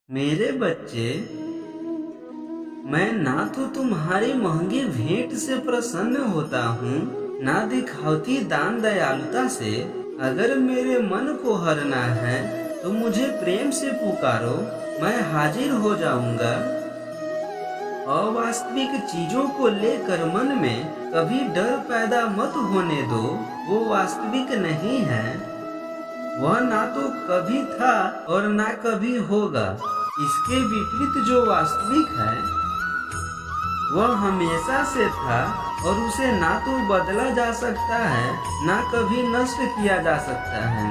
मेरे बच्चे, मैं ना तो तुम्हारी महंगी भेंट से प्रसन्न होता हूँ, ना दिखावती दान दयालुता से। अगर मेरे मन को हरना है तो मुझे प्रेम से पुकारो, मैं हाजिर हो जाऊंगा। अवास्तविक चीजों को लेकर मन में कभी डर पैदा मत होने दो, वो वास्तविक नहीं है। वह ना तो कभी था और ना कभी होगा। इसके विपरीत जो वास्तविक है वह हमेशा से था और उसे ना तो बदला जा सकता है ना कभी नष्ट किया जा सकता है।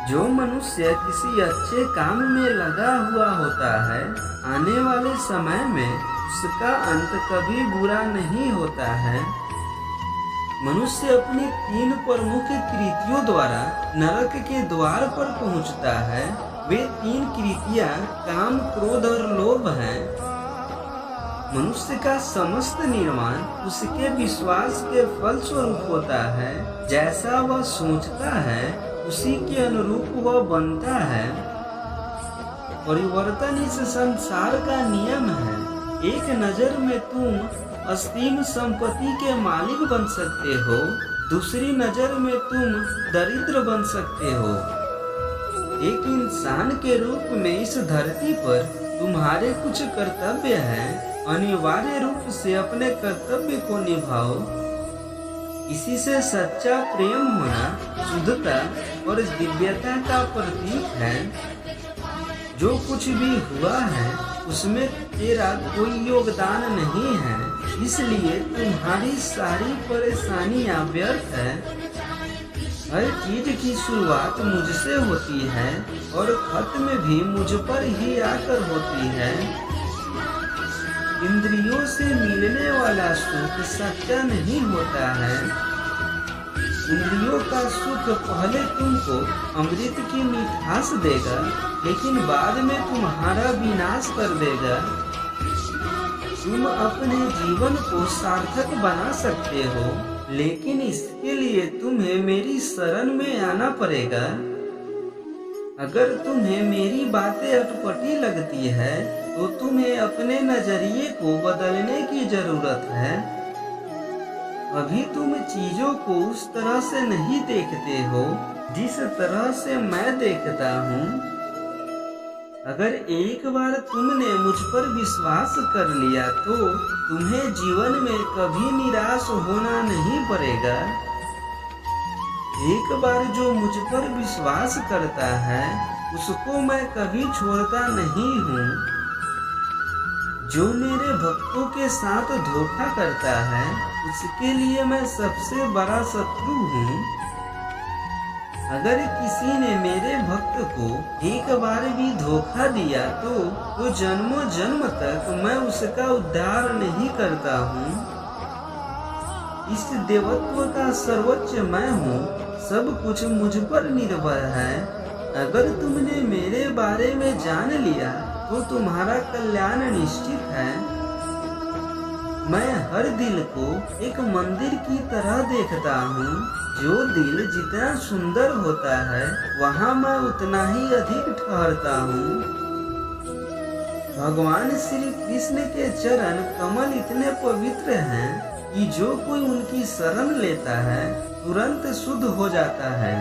जो मनुष्य किसी अच्छे काम में लगा हुआ होता है, आने वाले समय में उसका अंत कभी बुरा नहीं होता है। मनुष्य अपनी 3 प्रमुख कृतियों द्वारा नरक के द्वार पर पहुंचता है। वे 3 कृतियां काम, क्रोध और लोभ हैं। मनुष्य का समस्त निर्माण उसके विश्वास के फलस्वरूप होता है। जैसा वह सोचता है उसी के अनुरूप वह बनता है। परिवर्तन इस संसार का नियम है। एक नजर में तुम असीम संपत्ति के मालिक बन सकते हो, दूसरी नजर में तुम दरिद्र बन सकते हो। एक इंसान के रूप में इस धरती पर तुम्हारे कुछ कर्तव्य हैं। अनिवार्य रूप से अपने कर्तव्य को निभाओ। इसी से सच्चा प्रेम होना शुद्धता और दिव्यता का प्रतीक है। जो कुछ भी हुआ है उसमें तेरा कोई योगदान नहीं है, इसलिए तुम्हारी सारी परेशानियां व्यर्थ है। हर चीज की शुरुआत मुझसे होती है और खत्म भी मुझ पर ही आकर होती है। इंद्रियों से मिलने वाला सुख सच्चा नहीं होता है। इंद्रियों का सुख पहले तुमको अमृत की मिठास देगा, लेकिन बाद में तुम्हारा विनाश कर देगा। तुम अपने जीवन को सार्थक बना सकते हो, लेकिन इसके लिए तुम्हें मेरी शरण में आना पड़ेगा। अगर तुम्हें मेरी बातें अटपटी लगती है तो तुम्हें अपने नजरिए को बदलने की जरूरत है। अभी तुम चीजों को उस तरह से नहीं देखते हो जिस तरह से मैं देखता हूँ। अगर एक बार तुमने मुझ पर विश्वास कर लिया तो तुम्हें जीवन में कभी निराश होना नहीं पड़ेगा। एक बार जो मुझ पर विश्वास करता है उसको मैं कभी छोड़ता नहीं हूँ। जो मेरे भक्तों के साथ धोखा करता है उसके लिए मैं सबसे बड़ा शत्रु हूँ। अगर किसी ने मेरे भक्त को एक बार भी धोखा दिया तो जन्मों जन्म तक मैं उसका उद्धार नहीं करता हूँ। इस देवत्व का सर्वोच्च मैं हूँ, सब कुछ मुझ पर निर्भर है। अगर तुमने मेरे बारे में जान लिया तो तुम्हारा कल्याण निश्चित है। मैं हर दिल को एक मंदिर की तरह देखता हूँ। जो दिल जितना सुंदर होता है वहाँ मैं उतना ही अधिक ठहरता हूँ। भगवान श्री कृष्ण के चरण कमल इतने पवित्र हैं कि जो कोई उनकी शरण लेता है तुरंत शुद्ध हो जाता है।